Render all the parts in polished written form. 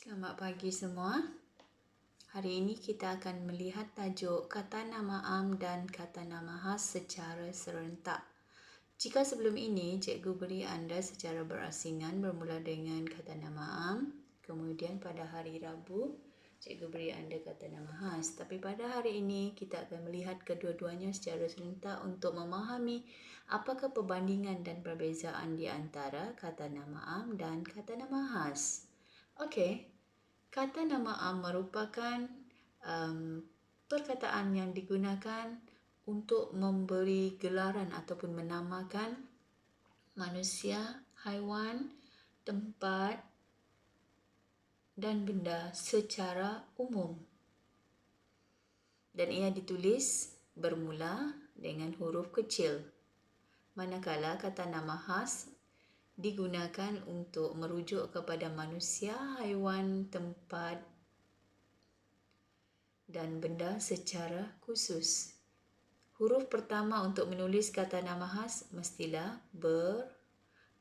Selamat pagi semua. Hari ini kita akan melihat tajuk kata nama am dan kata nama khas secara serentak. Jika sebelum ini cikgu beri anda secara berasingan bermula dengan kata nama am, kemudian pada hari Rabu cikgu beri anda kata nama khas. Tapi pada hari ini kita akan melihat kedua-duanya secara serentak untuk memahami apakah perbandingan dan perbezaan di antara kata nama am dan kata nama khas. Okey. Kata nama am merupakan perkataan yang digunakan untuk memberi gelaran ataupun menamakan manusia, haiwan, tempat dan benda secara umum. Dan ia ditulis bermula dengan huruf kecil. Manakala kata nama khas digunakan untuk merujuk kepada manusia, haiwan, tempat dan benda secara khusus. Huruf pertama untuk menulis kata nama khas mestilah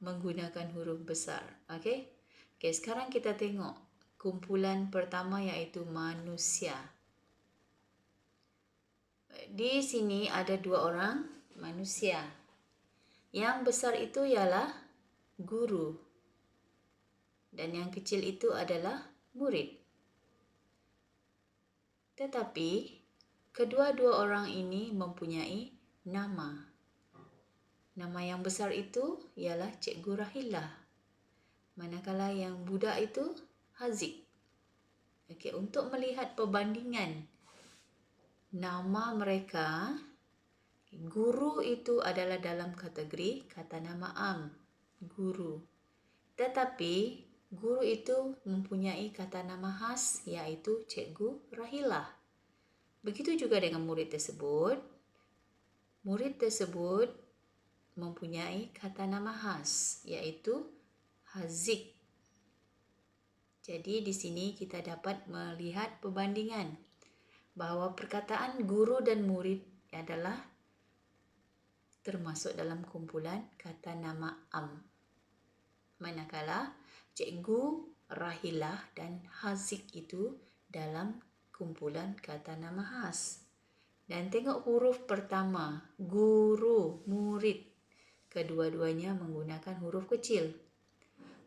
menggunakan huruf besar. Okey, sekarang kita tengok kumpulan pertama iaitu manusia. Di sini ada dua orang manusia. Yang besar itu ialah guru dan yang kecil itu adalah murid. Tetapi kedua-dua orang ini mempunyai nama. Nama yang besar itu ialah Cikgu Rahilah. Manakala yang budak itu Haziq. Okey, untuk melihat perbandingan nama mereka, guru itu adalah dalam kategori kata nama am, guru. Tetapi guru itu mempunyai kata nama khas iaitu Cikgu Rahilah. Begitu juga dengan murid tersebut. Murid tersebut mempunyai kata nama khas iaitu Haziq. Jadi di sini kita dapat melihat perbandingan bahawa perkataan guru dan murid adalah termasuk dalam kumpulan kata nama am. Manakala Cikgu Rahilah dan Haziq itu dalam kumpulan kata nama khas. Dan tengok huruf pertama, guru, murid. Kedua-duanya menggunakan huruf kecil.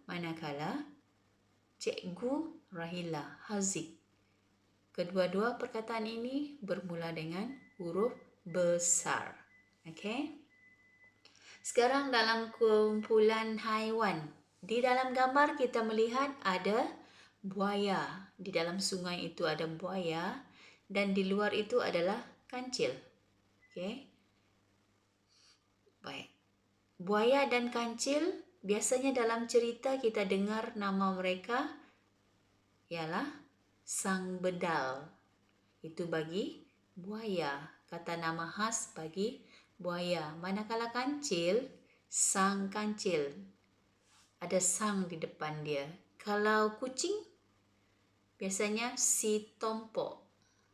Manakala Cikgu Rahilah, Haziq. Kedua-dua perkataan ini bermula dengan huruf besar. Okey. Sekarang dalam kumpulan haiwan. Di dalam gambar kita melihat ada buaya. Di dalam sungai itu ada buaya dan di luar itu adalah kancil. Okey. Baik. Buaya dan kancil biasanya dalam cerita kita dengar nama mereka ialah sang bedal. Itu bagi buaya. Kata nama khas bagi buaya. Manakala kancil, sang kancil. Ada sang di depan dia. Kalau kucing, biasanya si tompok.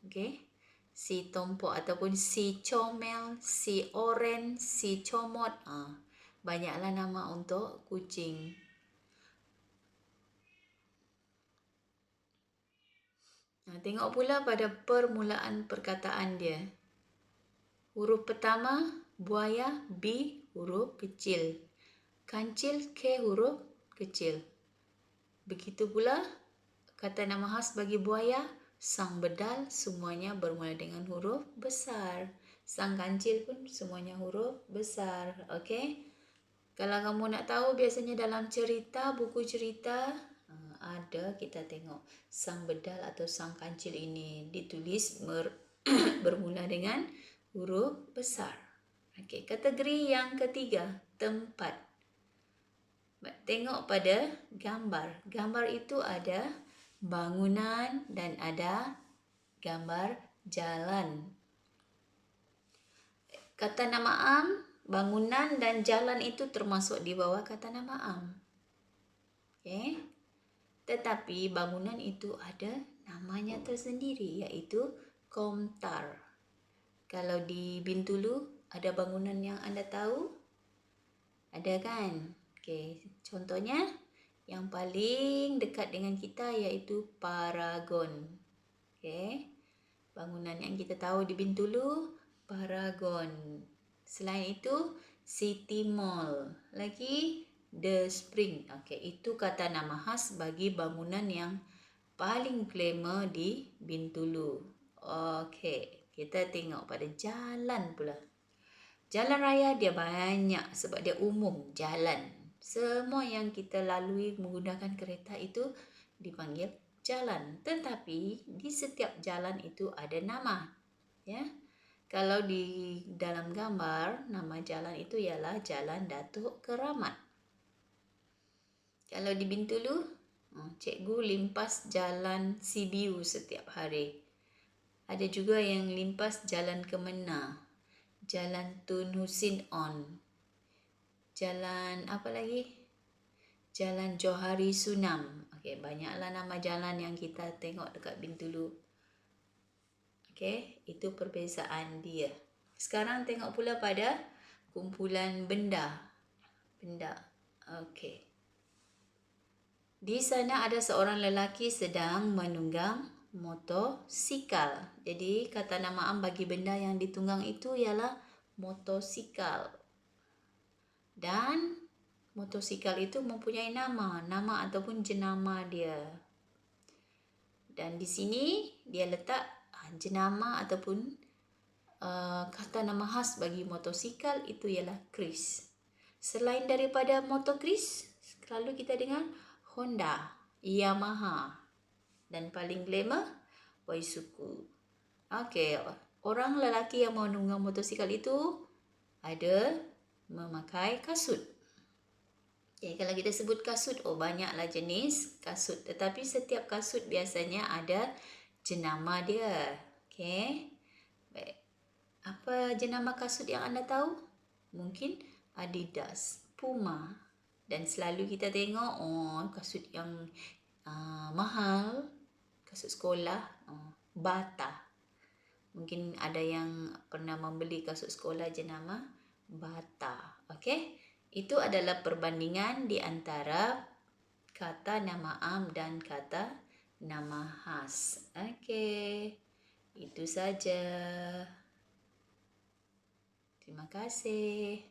Okey. Si tompok ataupun si comel, si oren, si comot. Banyaklah nama untuk kucing. Tengok pula pada permulaan perkataan dia. Huruf pertama, buaya, B, huruf kecil. Kancil, K, huruf kecil. Begitu pula kata nama khas bagi buaya, sang bedal, semuanya bermula dengan huruf besar. Sang kancil pun semuanya huruf besar. Okey? Kalau kamu nak tahu, biasanya dalam cerita, buku cerita, ada kita tengok sang bedal atau sang kancil ini ditulis bermula dengan huruf besar. Okey, kategori yang ketiga, tempat. Tengok pada gambar. Gambar itu ada bangunan dan ada gambar jalan. Kata nama am, bangunan dan jalan itu termasuk di bawah kata nama am. Okey. Tetapi bangunan itu ada namanya tersendiri iaitu Komtar. Kalau di Bintulu ada bangunan yang anda tahu? Ada kan? Okey, contohnya Yang paling dekat dengan kita iaitu Paragon. Okey. Bangunan yang kita tahu di Bintulu, Paragon. Selain itu, City Mall. Lagi, The Spring. Okey, itu kata nama khas bagi bangunan yang paling glamour di Bintulu. Okey, kita tengok pada jalan pula. Jalan raya dia banyak sebab dia umum, jalan. Semua yang kita lalui menggunakan kereta itu dipanggil jalan. Tetapi di setiap jalan itu ada nama. Ya. Kalau di dalam gambar, nama jalan itu ialah Jalan Datuk Keramat. Kalau di Bintulu, cikgu limpas Jalan Sibiu setiap hari. Ada juga yang limpas Jalan Kemena, Jalan Tun Husin On, Jalan apa lagi? Jalan Johari Sunam. Okey, banyaklah nama jalan yang kita tengok dekat Bintulu. Okey, itu perbezaan dia. Sekarang tengok pula pada kumpulan benda. Benda. Okey. Di sana ada seorang lelaki sedang menunggang motosikal. Jadi kata nama am bagi benda yang ditunggang itu ialah motosikal. Dan motosikal itu mempunyai nama ataupun jenama dia. Dan di sini dia letak jenama ataupun kata nama khas bagi motosikal itu ialah Kris. Selain daripada motor Kris, selalu kita dengar Honda, Yamaha dan paling glamour Waisuku. Okey, orang lelaki yang menunggang motosikal itu ada memakai kasut. Okay, kalau kita sebut kasut, banyaklah jenis kasut. Tetapi setiap kasut biasanya ada jenama dia. Okay. Baik. Apa jenama kasut yang anda tahu? Mungkin Adidas, Puma. Dan selalu kita tengok, kasut yang mahal, kasut sekolah, Bata. Mungkin ada yang pernah membeli kasut sekolah jenama Bata. Okey, itu adalah perbandingan di antara kata nama am dan kata nama khas. Okey, itu saja. Terima kasih.